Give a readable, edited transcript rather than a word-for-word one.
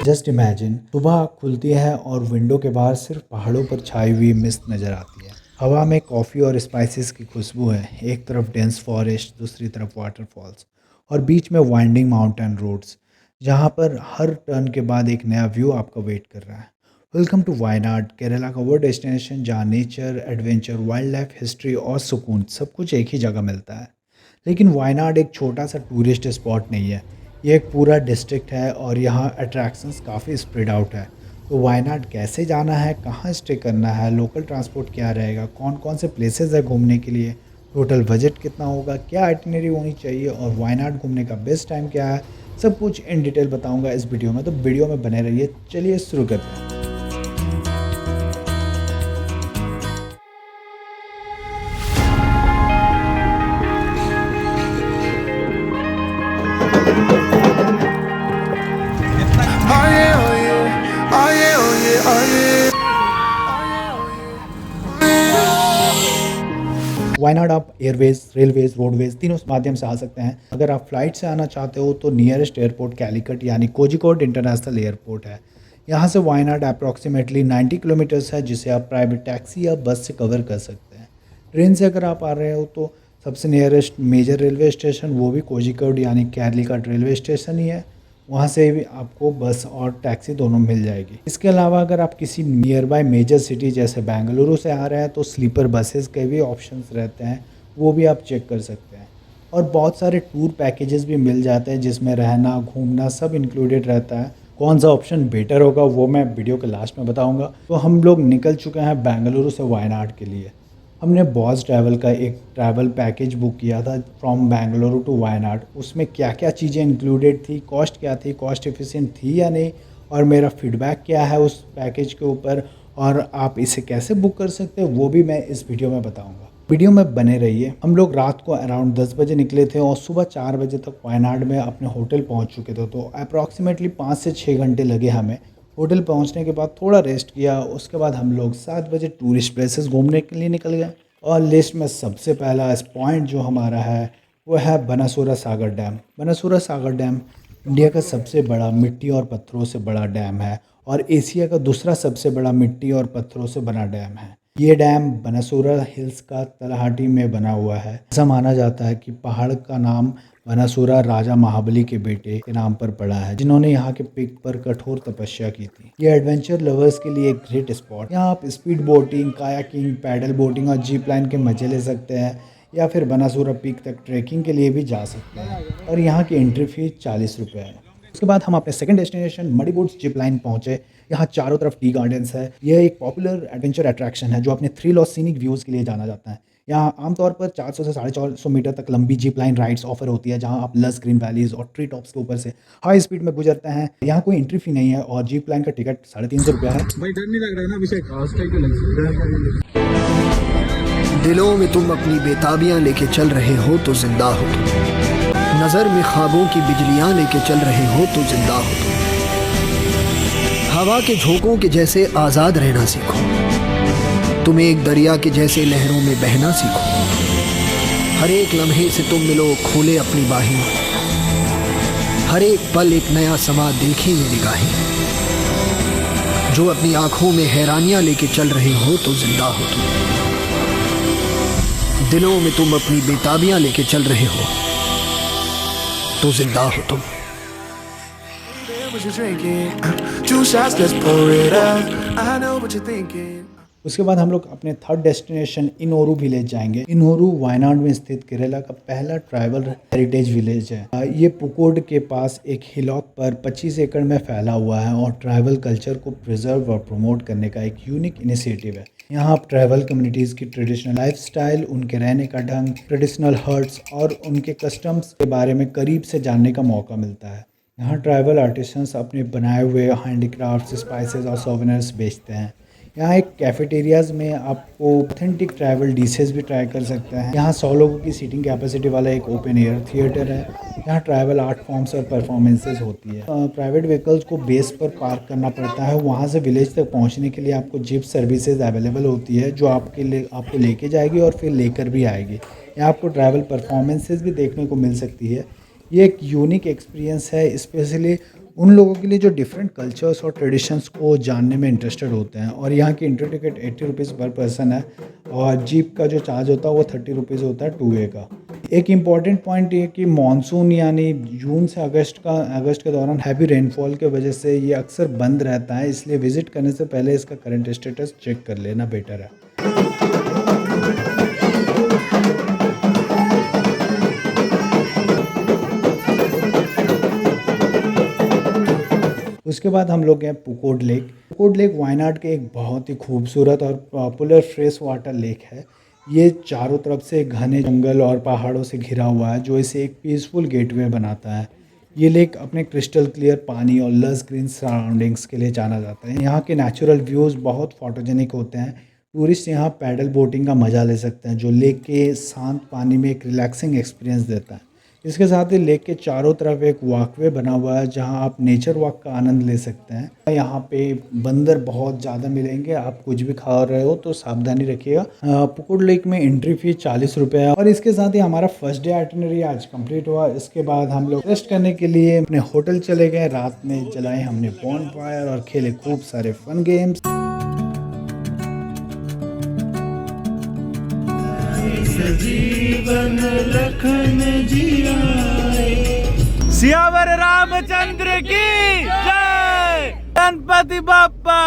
Just imagine सुबह आँख खुलती है और विंडो के बाहर सिर्फ पहाड़ों पर छाई हुई मिस्ट नज़र आती है। हवा में कॉफ़ी और स्पाइसेस की खुशबू है। एक तरफ डेंस फॉरेस्ट, दूसरी तरफ वाटरफॉल्स और बीच में वाइंडिंग माउंटेन रोड्स, जहाँ पर हर टर्न के बाद एक नया व्यू आपका वेट कर रहा है। वेलकम टू वायनाड, केरला का वो डेस्टिनेशन जहाँ nature, adventure, wild life, history और सुकून सब कुछ एक ही जगह मिलता है। लेकिन वायनाड एक छोटा सा टूरिस्ट स्पॉट नहीं है, ये एक पूरा डिस्ट्रिक्ट है और यहाँ अट्रैक्शंस काफ़ी स्प्रेड आउट है। तो वायनाड कैसे जाना है, कहाँ स्टे करना है, लोकल ट्रांसपोर्ट क्या रहेगा, कौन कौन से प्लेसेस है घूमने के लिए, टोटल बजट कितना होगा, क्या आइटिनरी होनी चाहिए और वायनाड घूमने का बेस्ट टाइम क्या है, सब कुछ इन डिटेल बताऊंगा इस वीडियो में। तो वीडियो में बने रहिए। चलिए शुरू करते हैं। Oh yeah, oh yeah, oh yeah, oh yeah, oh yeah. Wayanad आप एयरवेज, रेलवेज, रोडवेज तीनों माध्यम से आ सकते हैं। अगर आप फ्लाइट से आना चाहते हो तो नियरेस्ट एयरपोर्ट कैलिकट यानी कोझिकोड इंटरनेशनल एयरपोर्ट है। यहाँ से वायनाड अप्रॉक्सीमेटली 90 किलोमीटर्स है, जिसे आप प्राइवेट टैक्सी या बस से कवर कर सकते हैं। ट्रेन से अगर आप आ रहे हो तो सबसे नियरेस्ट मेजर रेलवे स्टेशन वो भी कोझिकोड यानी कैलिकट रेलवे स्टेशन ही है। वहाँ से भी आपको बस और टैक्सी दोनों मिल जाएगी। इसके अलावा अगर आप किसी नियर बाय मेजर सिटी जैसे बेंगलुरु से आ रहे हैं तो स्लीपर बसेस के भी ऑप्शंस रहते हैं, वो भी आप चेक कर सकते हैं। और बहुत सारे टूर पैकेजेस भी मिल जाते हैं जिसमें रहना, घूमना सब इंक्लूडेड रहता है। कौन सा ऑप्शन बेटर होगा वो मैं वीडियो के लास्ट में बताऊंगा। तो हम लोग निकल चुके हैं बेंगलुरु से वायनाड के लिए। हमने बॉस ट्रैवल का एक ट्रैवल पैकेज बुक किया था फ्रॉम बेंगलुरु टू वायनाड। उसमें क्या क्या चीज़ें इंक्लूडेड थी, कॉस्ट क्या थी, कॉस्ट एफिशिएंट थी या नहीं, और मेरा फीडबैक क्या है उस पैकेज के ऊपर, और आप इसे कैसे बुक कर सकते हैं वो भी मैं इस वीडियो में बताऊंगा। वीडियो में बने रहिए। हम लोग रात को अराउंड 10 बजे निकले थे और सुबह 4 बजे तक वायनाड में अपने होटल पहुंच चुके थे। तो अप्रॉक्सीमेटली 5 से 6 घंटे लगे हमें। होटल पहुंचने के बाद थोड़ा रेस्ट किया, उसके बाद हम लोग 7 बजे टूरिस्ट प्लेसेस घूमने के लिए निकल गए। और लिस्ट में सबसे पहला पॉइंट जो हमारा है वो है बनासुरा सागर डैम। बनासुरा सागर डैम इंडिया का सबसे बड़ा मिट्टी और पत्थरों से बड़ा डैम है और एशिया का दूसरा सबसे बड़ा मिट्टी और पत्थरों से बना डैम है। ये डैम बनासुरा हिल्स का तलहटी में बना हुआ है। ऐसा माना जाता है कि पहाड़ का नाम बनासुरा राजा महाबली के बेटे के नाम पर पड़ा है, जिन्होंने यहाँ के पीक पर कठोर तपस्या की थी। ये एडवेंचर लवर्स के लिए एक ग्रेट स्पॉट। यहाँ आप speed boating, kayaking, pedal boating और जीप लाइन के मजे ले सकते हैं, या फिर बनासुरा पीक तक ट्रैकिंग के लिए भी जा सकते हैं। और यहाँ की एंट्री फीस 40 रुपये है। उसके बाद हम अपने सेकंड डेस्टिनेशन मणिबोट्स जिप लाइन पहुंचे। यहाँ चारों तरफ टी गार्डन्स है। यह एक पॉपुलर एडवेंचर अट्रैक्शन है जो अपने थ्रिल और सीनिक व्यूज़ के लिए जाना जाता है। यहाँ आमतौर पर 400 से 450 मीटर तक लंबी जिप लाइन राइड्स ऑफर होती है, जहाँ आप लस ग्रीन वैलीज और ट्री टॉप्स के ऊपर से हाई स्पीड में गुजरते हैं। यहाँ कोई एंट्री फी नहीं है और जिप लाइन का टिकट 350 रुपया है। भाई डर नहीं लग रहा है ना अभिषेक? हॉस्टल क्यों लग दिलों में तुम अपनी बेताबियां लेके चल रहे हो तो जिंदा हो तुम। नजर में ख्वाबों की बिजलियां लेके चल रहे हो तो जिंदा हो तुम। हवा के झोंकों के जैसे आजाद रहना सीखो। तुम एक दरिया के जैसे लहरों में बहना सीखो। हर एक लम्हे से तुम मिलो, खोले अपनी बाहें। हर एक पल एक नया समा देखे ये निगाहें। जो अपनी आंखों में हैरानियां लेके चल रहे हो तो जिंदा हो तुम। दिलों में तुम अपनी बेताबियां लेके चल रहे हो तो जिंदा हो तुम। What you drinking? 2 shots, let's pour it out. I know what you're thinking. उसके बाद हम लोग अपने थर्ड डेस्टिनेशन इनोरू विलेज जाएंगे। इनोरू वायनाड में स्थित केरला का पहला ट्राइबल हेरिटेज विलेज है। ये पुकोड के पास एक हिलॉक पर 25 एकड़ में फैला हुआ है और ट्राइबल कल्चर को प्रिजर्व और प्रमोट करने का एक यूनिक इनिशिएटिव है। यहाँ आप ट्राइबल कम्युनिटीज़ की ट्रेडिशनल लाइफस्टाइल, उनके रहने का ढंग, ट्रेडिशनल हर्ट्स और उनके कस्टम्स के बारे में करीब से जानने का मौका मिलता है। यहाँ ट्राइबल आर्टिसंस अपने बनाए हुए हैंडीक्राफ्ट्स, स्पाइसेस और सोवेनिर्स बेचते हैं। यहाँ एक कैफेटेरियाज़ में आपको ऑथेंटिक ट्राइबल डिशेस भी ट्राई कर सकते हैं। यहाँ 100 लोगों की सीटिंग कैपेसिटी वाला एक ओपन एयर थिएटर है। यहाँ ट्राइबल आर्ट फॉर्म्स और परफॉर्मेंसेस होती है। प्राइवेट व्हीकल्स को बेस पर पार्क करना पड़ता है। वहाँ से विलेज तक पहुँचने के लिए आपको जीप सर्विसेज अवेलेबल होती है, जो आपको लेके जाएगी और फिर लेकर भी आएगी। यहाँ आपको ट्राइबल परफॉर्मेंसेस भी देखने को मिल सकती है। ये एक यूनिक एक्सपीरियंस है, स्पेशली उन लोगों के लिए जो डिफरेंट कल्चर्स और ट्रेडिशंस को जानने में इंटरेस्टेड होते हैं। और यहाँ की एंट्री टिकट 80 रुपीज़ पर पर्सन है और जीप का जो चार्ज होता है वो 30 रुपीज़ होता है 2 वे का। एक इम्पॉर्टेंट पॉइंट ये कि मानसून यानी जून से अगस्त के दौरान हैवी रेनफॉल के वजह से ये अक्सर बंद रहता है, इसलिए विज़िट करने से पहले इसका करंट स्टेटस चेक कर लेना बेटर है। उसके बाद हम लोग गए पुकोड लेक। पुकोड लेक वायनाड के एक बहुत ही खूबसूरत और पॉपुलर फ्रेश वाटर लेक है। ये चारों तरफ से घने जंगल और पहाड़ों से घिरा हुआ है, जो इसे एक पीसफुल गेटवे बनाता है। ये लेक अपने क्रिस्टल क्लियर पानी और लस ग्रीन सराउंडिंग्स के लिए जाना जाता है। यहाँ के नेचुरल व्यूज़ बहुत फोटोजेनिक होते हैं। टूरिस्ट यहाँ पैडल बोटिंग का मज़ा ले सकते हैं, जो लेक के शांत पानी में एक रिलैक्सिंग एक्सपीरियंस देता है। इसके साथ ही लेक के चारों तरफ एक वॉकवे बना हुआ है, जहां आप नेचर वॉक का आनंद ले सकते हैं। यहाँ पे बंदर बहुत ज़्यादा मिलेंगे, आप कुछ भी खा रहे हो तो सावधानी रखिएगा। पुकोड लेक में एंट्री फी 40 रुपये है। और इसके साथ ही हमारा फर्स्ट डे आइटिनरी आज कंप्लीट हुआ। इसके बाद हम लोग रेस्ट करने के लिए अपने होटल चले गए। रात में जलाए हमने बॉनफायर और खेले खूब सारे फन गेम्स। जीवन लखन जियाए, सियावर रामचंद्र की जय, गणपति बाप्पा।